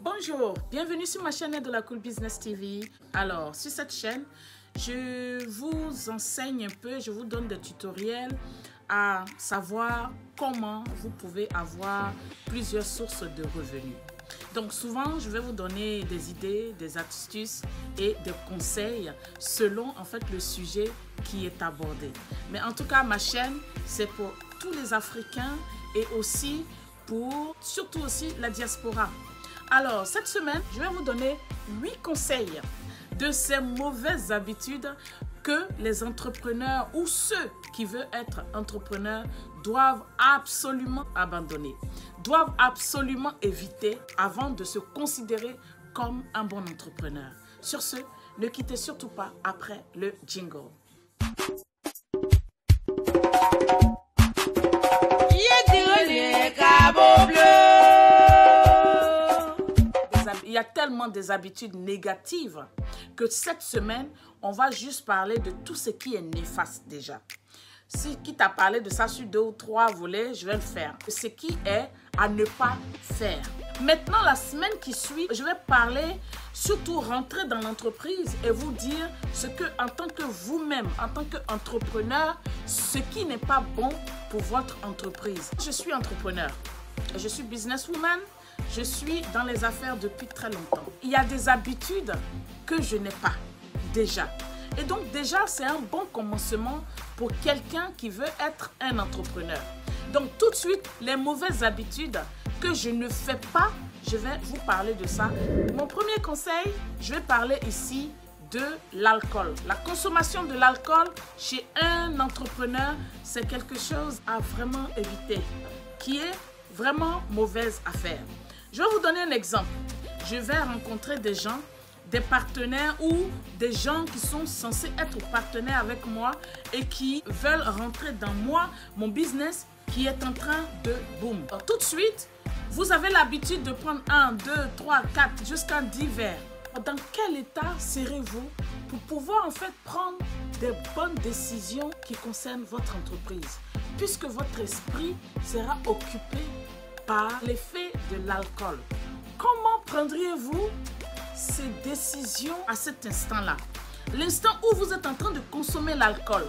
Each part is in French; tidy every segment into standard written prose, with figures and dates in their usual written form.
Bonjour, bienvenue sur ma chaîne de la Cool Business TV. Alors, sur cette chaîne, je vous enseigne un peu, je vous donne des tutoriels à savoir comment vous pouvez avoir plusieurs sources de revenus. Donc souvent, je vais vous donner des idées, des astuces et des conseils selon en fait le sujet qui est abordé. Mais en tout cas, ma chaîne, c'est pour tous les Africains et aussi pour surtout aussi la diaspora. Alors, cette semaine, je vais vous donner 8 conseils de ces mauvaises habitudes que les entrepreneurs ou ceux qui veulent être entrepreneurs doivent absolument abandonner, doivent absolument éviter avant de se considérer comme un bon entrepreneur. Sur ce, ne quittez surtout pas après le jingle. Il y a tellement des habitudes négatives que cette semaine, on va juste parler de tout ce qui est néfaste déjà. Si qui t'a parlé de ça sur 2 ou 3 volets, je vais le faire. Ce qui est à ne pas faire. Maintenant, la semaine qui suit, je vais parler, surtout rentrer dans l'entreprise et vous dire ce que, en tant que vous-même, en tant qu'entrepreneur, ce qui n'est pas bon pour votre entreprise. Je suis entrepreneur, je suis businesswoman, je suis dans les affaires depuis très longtemps. Il y a des habitudes que je n'ai pas déjà. Et donc déjà, c'est un bon commencement pour quelqu'un qui veut être un entrepreneur. Donc tout de suite, les mauvaises habitudes que je ne fais pas, je vais vous parler de ça. Mon premier conseil, je vais parler ici de l'alcool. La consommation de l'alcool chez un entrepreneur, c'est quelque chose à vraiment éviter, qui est vraiment mauvaise affaire. Je vais vous donner un exemple. Je vais rencontrer des gens, des partenaires ou des gens qui sont censés être partenaires avec moi et qui veulent rentrer dans mon business qui est en train de boom. Alors, tout de suite, vous avez l'habitude de prendre 1, 2, 3, 4 jusqu'à 10 verres. Dans quel état serez-vous pour pouvoir en fait prendre des bonnes décisions qui concernent votre entreprise, puisque votre esprit sera occupé par l'effet de l'alcool? Comment prendriez-vous ces décisions à cet instant-là? L'instant où vous êtes en train de consommer l'alcool.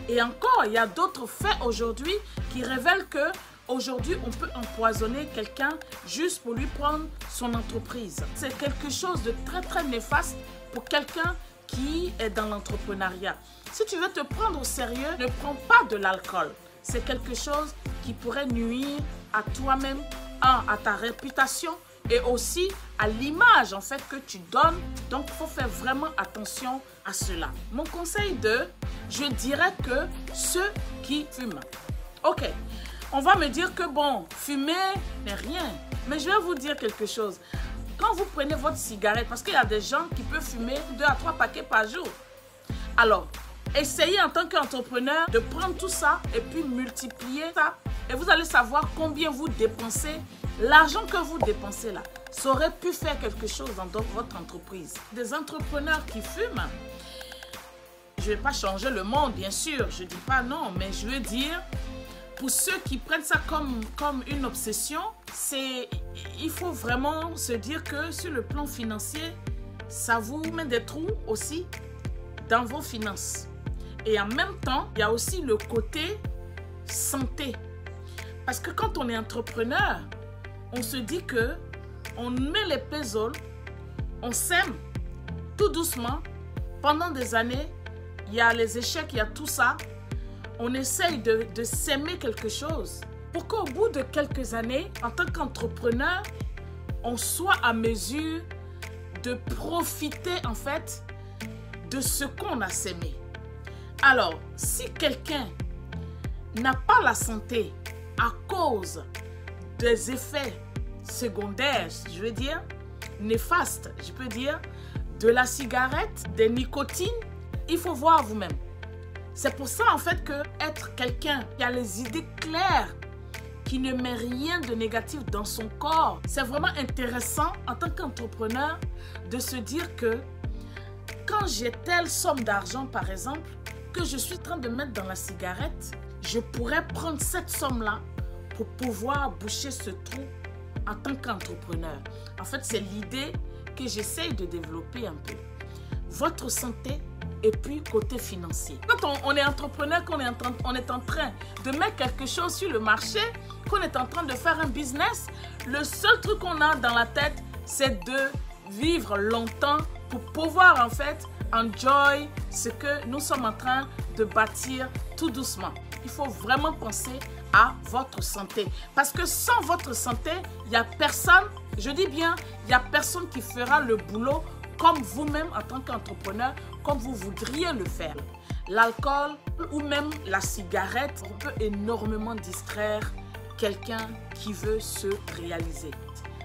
Et encore, il y a d'autres faits aujourd'hui qui révèlent que aujourd'hui, on peut empoisonner quelqu'un juste pour lui prendre son entreprise. C'est quelque chose de très très néfaste pour quelqu'un qui est dans l'entrepreneuriat. Si tu veux te prendre au sérieux, ne prends pas de l'alcool. C'est quelque chose qui pourrait nuire à toi-même, à ta réputation et aussi à l'image en fait que tu donnes. Donc, il faut faire vraiment attention à cela. Mon conseil je dirais que ceux qui fument. Ok, on va me dire que bon, fumer n'est rien. Mais je vais vous dire quelque chose. Quand vous prenez votre cigarette, parce qu'il y a des gens qui peuvent fumer 2 à 3 paquets par jour. Alors, essayez en tant qu'entrepreneur de prendre tout ça et puis multiplier ça. Et vous allez savoir combien vous dépensez. L'argent que vous dépensez là, ça aurait pu faire quelque chose dans votre entreprise. Des entrepreneurs qui fument, je ne vais pas changer le monde, bien sûr. Je ne dis pas non, mais je veux dire, pour ceux qui prennent ça comme une obsession, il faut vraiment se dire que sur le plan financier, ça vous met des trous aussi dans vos finances. Et en même temps, il y a aussi le côté santé. Parce que quand on est entrepreneur, on se dit que on met les pésoles, on sème tout doucement. Pendant des années, il y a les échecs, il y a tout ça. On essaye de s'aimer quelque chose pour qu'au bout de quelques années, en tant qu'entrepreneur, on soit à mesure de profiter en fait de ce qu'on a sémé. Alors, si quelqu'un n'a pas la santé à cause des effets secondaires, je veux dire, néfastes, je peux dire, de la cigarette, des nicotines, il faut voir vous-même. C'est pour ça en fait que être quelqu'un qui a les idées claires, qui ne met rien de négatif dans son corps, c'est vraiment intéressant en tant qu'entrepreneur de se dire que quand j'ai telle somme d'argent par exemple, que je suis en train de mettre dans la cigarette, je pourrais prendre cette somme-là pour pouvoir boucher ce trou en tant qu'entrepreneur. En fait, c'est l'idée que j'essaye de développer un peu. Votre santé et puis côté financier. Quand on est entrepreneur, qu'on est en train de mettre quelque chose sur le marché, qu'on est en train de faire un business, le seul truc qu'on a dans la tête, c'est de vivre longtemps pour pouvoir en fait enjoy ce que nous sommes en train de bâtir tout doucement. Il faut vraiment penser à votre santé. Parce que sans votre santé, il n'y a personne, je dis bien, il n'y a personne qui fera le boulot comme vous-même en tant qu'entrepreneur, comme vous voudriez le faire. L'alcool ou même la cigarette peut énormément distraire quelqu'un qui veut se réaliser.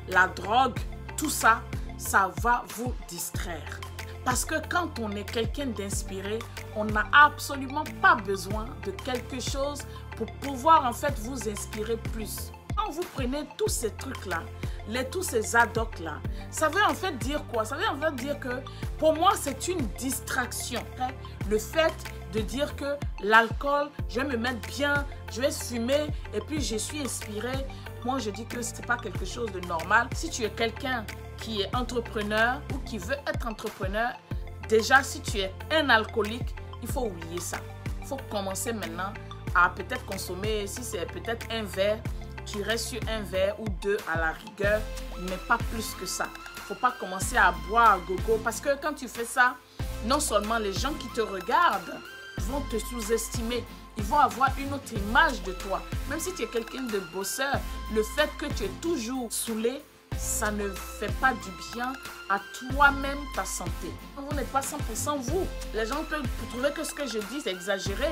La drogue, tout ça, ça va vous distraire. Parce que quand on est quelqu'un d'inspiré, on n'a absolument pas besoin de quelque chose pour pouvoir en fait vous inspirer plus. Quand vous prenez tous ces trucs-là, tous ces ad-hoc-là, ça veut en fait dire quoi? Ça veut en fait dire que pour moi, c'est une distraction. Le fait de dire que l'alcool, je vais me mettre bien, je vais fumer et puis je suis inspiré. Moi, je dis que ce n'est pas quelque chose de normal. Si tu es quelqu'un qui est entrepreneur ou qui veut être entrepreneur, déjà, si tu es un alcoolique, il faut oublier ça. Il faut commencer maintenant à peut-être consommer, si c'est peut-être un verre, tu restes sur un verre ou deux à la rigueur, mais pas plus que ça. Il ne faut pas commencer à boire à gogo parce que quand tu fais ça, non seulement les gens qui te regardent vont te sous-estimer, ils vont avoir une autre image de toi. Même si tu es quelqu'un de bosseur, le fait que tu es toujours saoulé, ça ne fait pas du bien à toi-même, ta santé. Vous n'êtes pas 100% vous. Les gens peuvent trouver que ce que je dis, c'est exagéré.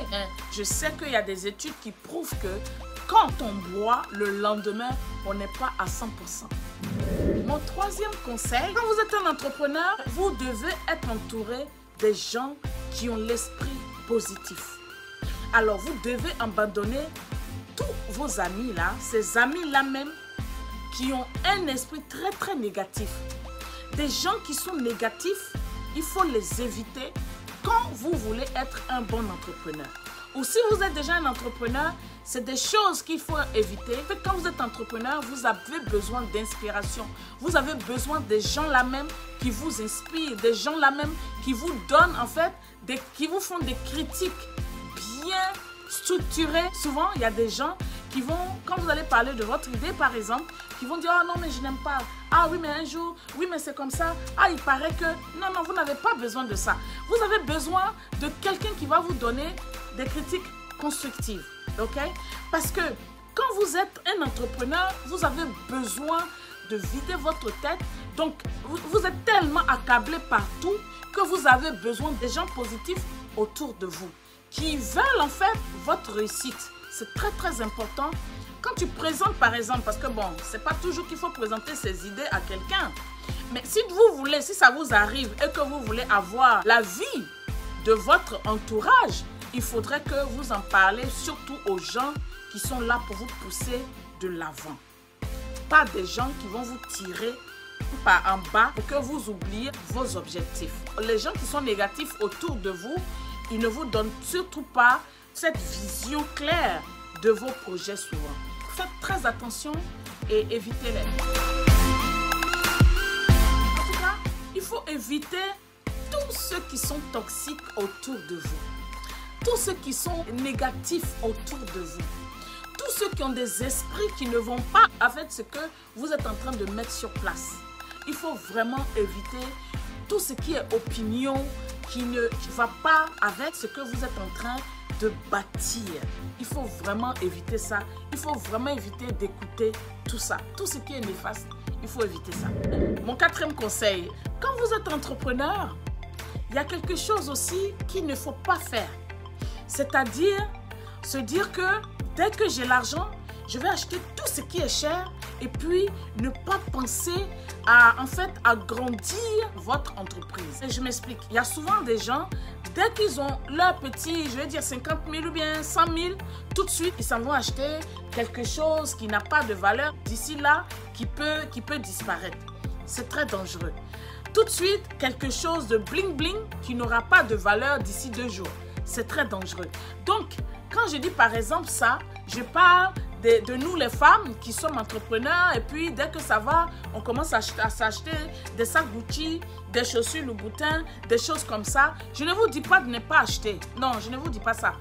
Je sais qu'il y a des études qui prouvent que quand on boit, le lendemain, on n'est pas à 100%. Mon troisième conseil, quand vous êtes un entrepreneur, vous devez être entouré des gens qui ont l'esprit positif. Alors, vous devez abandonner tous vos amis là, ces amis-là même, qui ont un esprit très très négatif. Des gens qui sont négatifs, il faut les éviter quand vous voulez être un bon entrepreneur. Ou si vous êtes déjà un entrepreneur, c'est des choses qu'il faut éviter. Quand vous êtes entrepreneur, vous avez besoin d'inspiration. Vous avez besoin des gens là même qui vous inspirent, des gens là même qui vous donnent en fait, qui vous font des critiques bien structurées. Souvent, il y a des gens qui vont, quand vous allez parler de votre idée par exemple, qui vont dire « Ah non, mais je n'aime pas. Ah oui, mais un jour, oui, mais c'est comme ça. Ah, il paraît que... » Non, non, vous n'avez pas besoin de ça. Vous avez besoin de quelqu'un qui va vous donner des critiques constructives. OK? Parce que quand vous êtes un entrepreneur, vous avez besoin de vider votre tête. Donc, vous êtes tellement accablé partout que vous avez besoin des gens positifs autour de vous qui veulent en fait votre réussite. C'est très très important. Quand tu présentes par exemple, parce que bon, c'est pas toujours qu'il faut présenter ses idées à quelqu'un. Mais si vous voulez, si ça vous arrive et que vous voulez avoir la vie de votre entourage, il faudrait que vous en parlez surtout aux gens qui sont là pour vous pousser de l'avant. Pas des gens qui vont vous tirer par en bas pour que vous oubliez vos objectifs. Les gens qui sont négatifs autour de vous, ils ne vous donnent surtout pas cette vision claire de vos projets souvent. Faites très attention et évitez-les. En tout cas, il faut éviter tous ceux qui sont toxiques autour de vous. Tous ceux qui sont négatifs autour de vous. Tous ceux qui ont des esprits qui ne vont pas avec ce que vous êtes en train de mettre sur place. Il faut vraiment éviter tout ce qui est opinion, qui ne va pas avec ce que vous êtes en train de bâtir. Il faut vraiment éviter ça. Il faut vraiment éviter d'écouter tout ça. Tout ce qui est néfaste, il faut éviter ça. Mon quatrième conseil, quand vous êtes entrepreneur, il y a quelque chose aussi qu'il ne faut pas faire. C'est-à-dire se dire que dès que j'ai l'argent, je vais acheter tout ce qui est cher et puis ne pas penser à en fait agrandir votre entreprise. Et je m'explique. Il y a souvent des gens, dès qu'ils ont leur petit, je vais dire 50 000 ou bien 100 000, tout de suite, ils s'en vont acheter quelque chose qui n'a pas de valeur d'ici là, qui peut disparaître. C'est très dangereux. Tout de suite, quelque chose de bling bling qui n'aura pas de valeur d'ici 2 jours. C'est très dangereux. Donc, quand je dis par exemple ça, je parle de nous les femmes qui sommes entrepreneurs et puis dès que ça va, on commence à s'acheter des sacs Gucci, des chaussures Louboutin, des choses comme ça. Je ne vous dis pas de ne pas acheter. Non, je ne vous dis pas ça.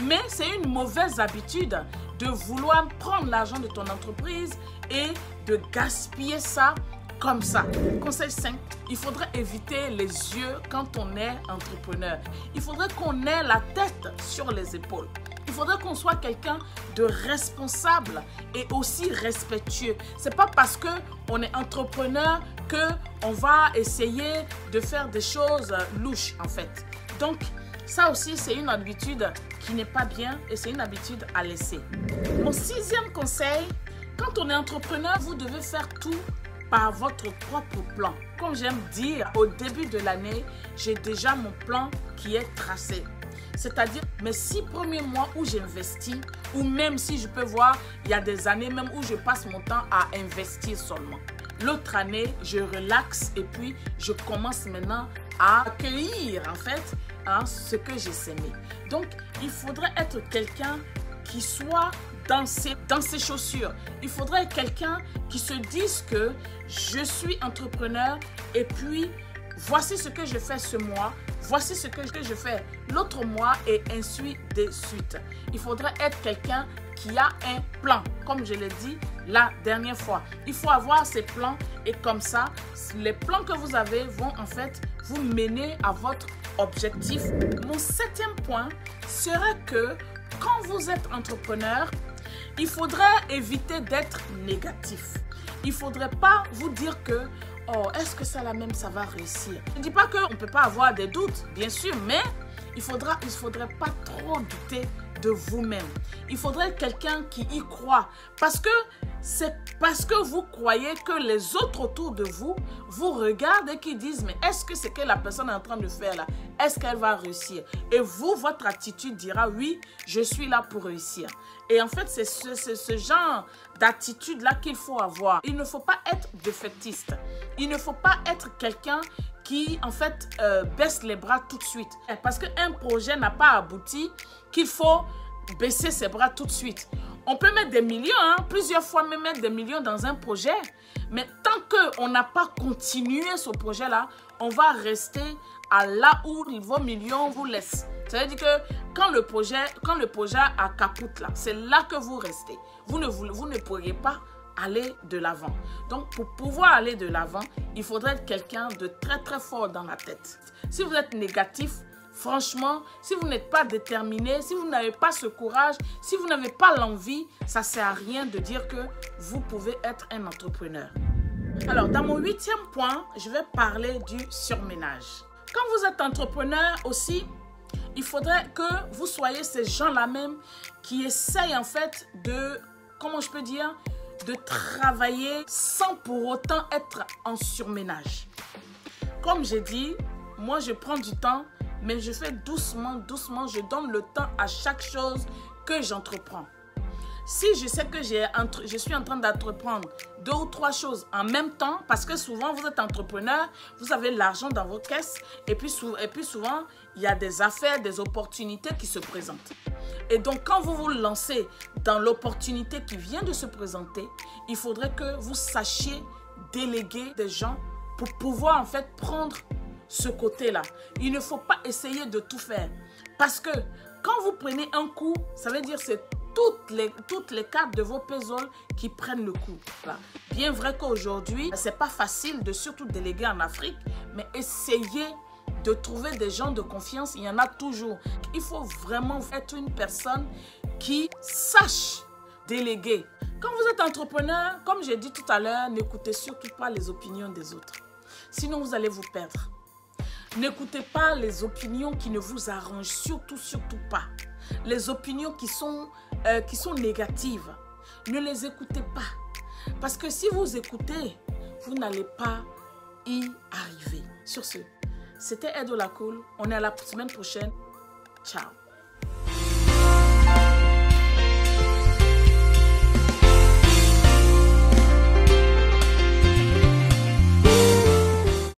Mais c'est une mauvaise habitude de vouloir prendre l'argent de ton entreprise et de gaspiller ça comme ça. Conseil 5, il faudrait éviter les yeux quand on est entrepreneur. Il faudrait qu'on ait la tête sur les épaules. Il faudrait qu'on soit quelqu'un de responsable et aussi respectueux. C'est pas parce qu'on est entrepreneur qu'on va essayer de faire des choses louches en fait. Donc, ça aussi, c'est une habitude qui n'est pas bien et c'est une habitude à laisser. Mon 6e conseil, quand on est entrepreneur, vous devez faire tout par votre propre plan. Comme j'aime dire, au début de l'année, j'ai déjà mon plan qui est tracé. C'est-à-dire mes 6 premiers mois où j'investis, ou même si je peux voir, il y a des années même où je passe mon temps à investir seulement. L'autre année, je relaxe et puis je commence maintenant à accueillir en fait ce que j'ai sémé. Donc, il faudrait être quelqu'un qui soit dans ses chaussures. Il faudrait quelqu'un qui se dise que je suis entrepreneur et puis voici ce que je fais ce mois, voici ce que je fais l'autre mois et ainsi de suite. Il faudrait être quelqu'un qui a un plan, comme je l'ai dit la dernière fois. Il faut avoir ces plans et comme ça, les plans que vous avez vont en fait vous mener à votre objectif. Mon 7e point serait que quand vous êtes entrepreneur, il faudrait éviter d'être négatif. Il ne faudrait pas vous dire que oh, est-ce que ça là même, ça va réussir? Je ne dis pas qu'on ne peut pas avoir des doutes, bien sûr, mais il ne faudrait pas trop douter de vous-même. Il faudrait quelqu'un qui y croit. Parce que c'est parce que vous croyez que les autres autour de vous vous regardent et qui disent mais est-ce que ce que la personne est en train de faire là, est-ce qu'elle va réussir? Et vous, votre attitude dira oui, je suis là pour réussir. Et en fait, c'est ce genre d'attitude-là qu'il faut avoir. Il ne faut pas être défaitiste. Il ne faut pas être quelqu'un qui, en fait, baisse les bras tout de suite. Parce qu'un projet n'a pas abouti qu'il faut baisser ses bras tout de suite. On peut mettre des millions, plusieurs fois même mettre des millions dans un projet. Mais tant qu'on n'a pas continué ce projet-là, on va rester à là où vos millions vous laissent. Ça veut dire que quand le projet a capote là, c'est là que vous restez. Vous ne pourriez pas aller de l'avant. Donc, pour pouvoir aller de l'avant, il faudrait être quelqu'un de très très fort dans la tête. Si vous êtes négatif, franchement, si vous n'êtes pas déterminé, si vous n'avez pas ce courage, si vous n'avez pas l'envie, ça ne sert à rien de dire que vous pouvez être un entrepreneur. Alors, dans mon 8e point, je vais parler du surménage. Quand vous êtes entrepreneur aussi, il faudrait que vous soyez ces gens-là même qui essayent en fait de, comment je peux dire, de travailler sans pour autant être en surménage. Comme j'ai dit, moi je prends du temps, mais je fais doucement, doucement, je donne le temps à chaque chose que j'entreprends. Si je sais que je suis en train d'entreprendre 2 ou 3 choses en même temps, parce que souvent vous êtes entrepreneur, vous avez l'argent dans vos caisses et puis souvent il y a des affaires, des opportunités qui se présentent. Et donc quand vous vous lancez dans l'opportunité qui vient de se présenter, il faudrait que vous sachiez déléguer des gens pour pouvoir en fait prendre ce côté-là. Il ne faut pas essayer de tout faire parce que quand vous prenez un coup, ça veut dire c'est toutes les cartes de vos puzzles qui prennent le coup. Voilà. Bien vrai qu'aujourd'hui, c'est pas facile de surtout déléguer en Afrique, mais essayez de trouver des gens de confiance, il y en a toujours. Il faut vraiment être une personne qui sache déléguer. Quand vous êtes entrepreneur, comme j'ai dit tout à l'heure, n'écoutez surtout pas les opinions des autres. Sinon, vous allez vous perdre. N'écoutez pas les opinions qui ne vous arrangent, surtout pas. Les opinions qui sont négatives, ne les écoutez pas. Parce que si vous écoutez, vous n'allez pas y arriver. Sur ce, c'était Edo La Cool. On est à la semaine prochaine. Ciao.